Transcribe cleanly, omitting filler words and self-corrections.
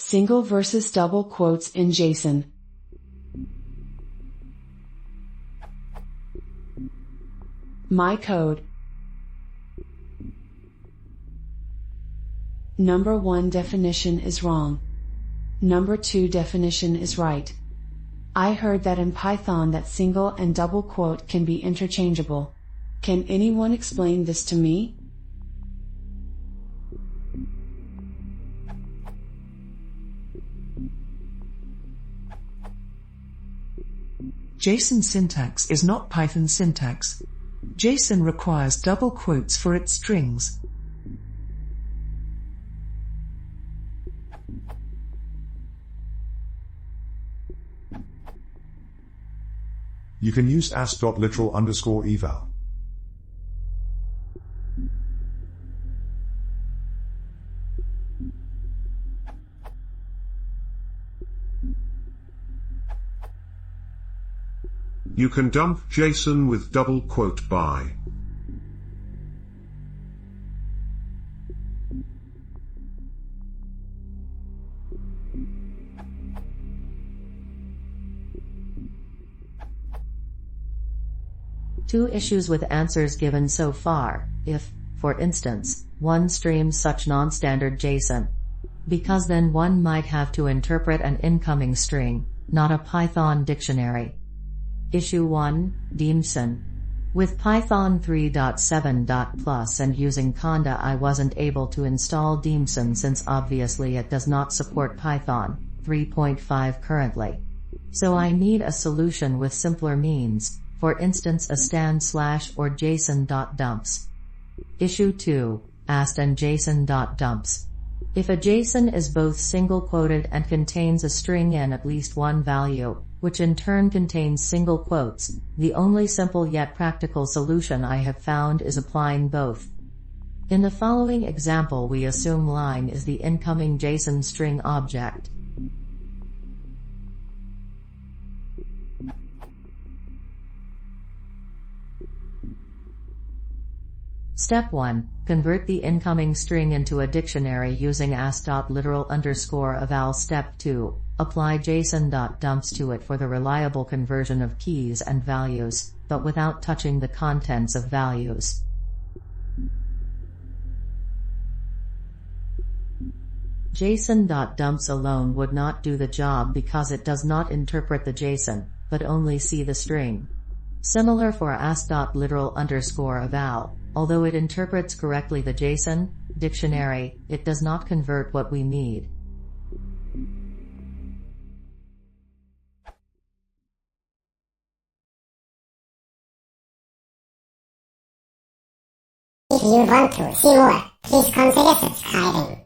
Single versus double quotes in JSON. My code. Number 1 definition is wrong. Number 2 definition is right. I heard that in Python that single and double quote can be interchangeable. Can anyone explain this to me? JSON syntax is not Python syntax. JSON requires double quotes for its strings. You can use as.literal_eval. You can dump JSON with double quote by. Two issues with answers given so far. If, for instance, one streams such non-standard JSON, because then one might have to interpret an incoming string, not a Python dictionary. Issue 1, JSON. With Python 3.7.plus and using Conda I wasn't able to install JSON since obviously it does not support Python 3.5 currently. So I need a solution with simpler means, for instance a stand/ or JSON.dumps. Issue 2, ast and JSON.dumps. If a JSON is both single-quoted and contains a string in at least one value, which in turn contains single quotes, the only simple yet practical solution I have found is applying both. In the following example we assume line is the incoming JSON string object. Step 1. Convert the incoming string into a dictionary using as.literal_eval. Step 2. Apply JSON.dumps to it for the reliable conversion of keys and values, but without touching the contents of values. JSON.dumps alone would not do the job because it does not interpret the JSON, but only see the string. Similar for as.literal_eval. Although it interprets correctly the JSON dictionary, it does not convert what we need. If you want to see more, please consider subscribing.